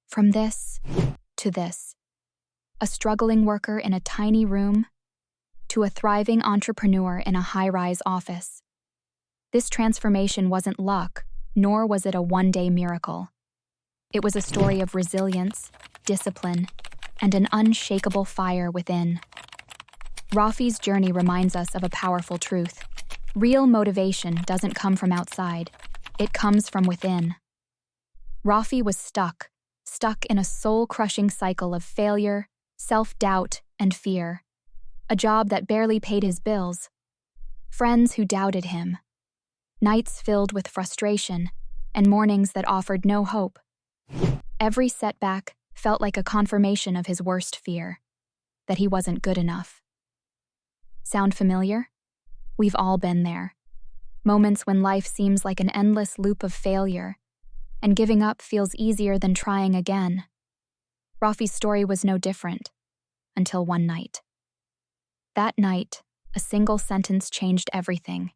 From this to this, a struggling worker in a tiny room to a thriving entrepreneur in a high-rise office. This transformation wasn't luck, nor was it a one-day miracle. It was a story of resilience, discipline, and an unshakable fire within. Rofi's journey reminds us of a powerful truth. Real motivation doesn't come from outside, it comes from within. Rofi was stuck in a soul-crushing cycle of failure, self-doubt, and fear. A job that barely paid his bills. Friends who doubted him. Nights filled with frustration, and mornings that offered no hope. Every setback felt like a confirmation of his worst fear, that he wasn't good enough. Sound familiar? We've all been there. Moments when life seems like an endless loop of failure, and giving up feels easier than trying again. Rofi's story was no different, until one night. That night, a single sentence changed everything.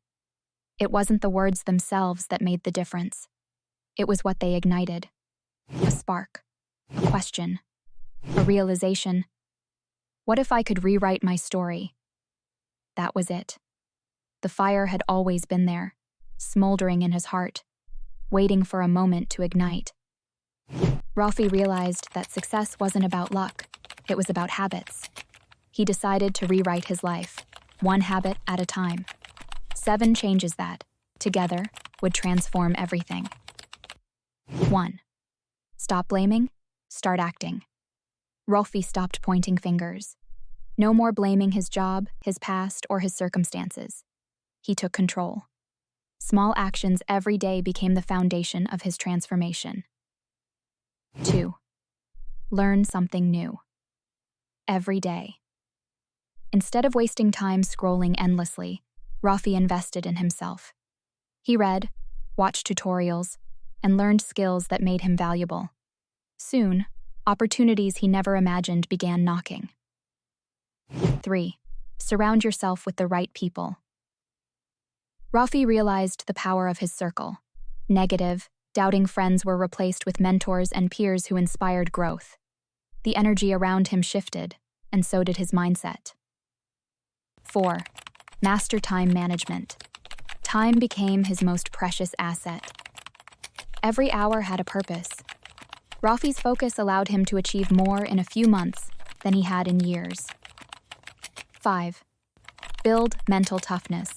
It wasn't the words themselves that made the difference. It was what they ignited. A spark, a question, a realization. What if I could rewrite my story? That was it. The fire had always been there, smoldering in his heart, waiting for a moment to ignite. Rofi realized that success wasn't about luck, it was about habits. He decided to rewrite his life, one habit at a time. 7 changes that, together, would transform everything. 1. Stop blaming, start acting. Rofi stopped pointing fingers. No more blaming his job, his past, or his circumstances. He took control. Small actions every day became the foundation of his transformation. 2. Learn something new. Every day. Instead of wasting time scrolling endlessly, Rofi invested in himself. He read, watched tutorials, and learned skills that made him valuable. Soon, opportunities he never imagined began knocking. 3. Surround yourself with the right people. Rofi realized the power of his circle. Negative, doubting friends were replaced with mentors and peers who inspired growth. The energy around him shifted, and so did his mindset. 4. Master time management. Time became his most precious asset. Every hour had a purpose. Rofi's focus allowed him to achieve more in a few months than he had in years. 5. Build mental toughness.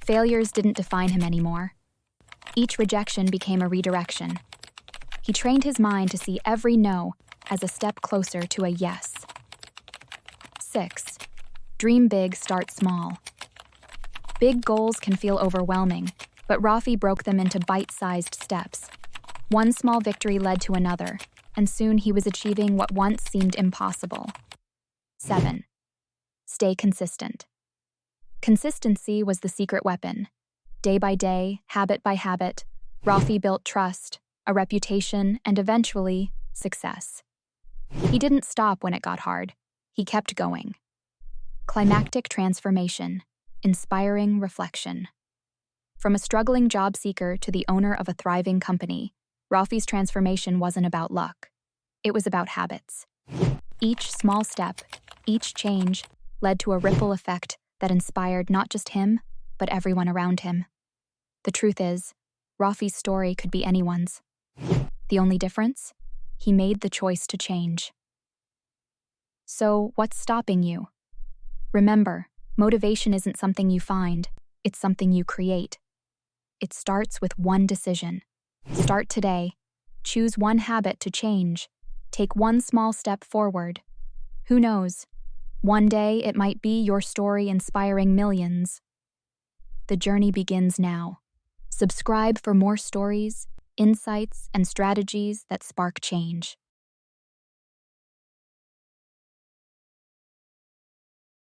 Failures didn't define him anymore. Each rejection became a redirection. He trained his mind to see every no as a step closer to a yes. 6. Dream big, start small. Big goals can feel overwhelming, but Rofi broke them into bite-sized steps. One small victory led to another, and soon he was achieving what once seemed impossible. 7. Stay consistent. Consistency was the secret weapon. Day by day, habit by habit, Rofi built trust, a reputation, and eventually, success. He didn't stop when it got hard. He kept going. Climactic transformation, inspiring reflection. From a struggling job seeker to the owner of a thriving company, Rofi's transformation wasn't about luck. It was about habits. Each small step, each change, led to a ripple effect that inspired not just him, but everyone around him. The truth is, Rofi's story could be anyone's. The only difference? He made the choice to change. So, what's stopping you? Remember, motivation isn't something you find, it's something you create. It starts with one decision. Start today. Choose one habit to change. Take one small step forward. Who knows? One day it might be your story inspiring millions. The journey begins now. Subscribe for more stories, insights, and strategies that spark change.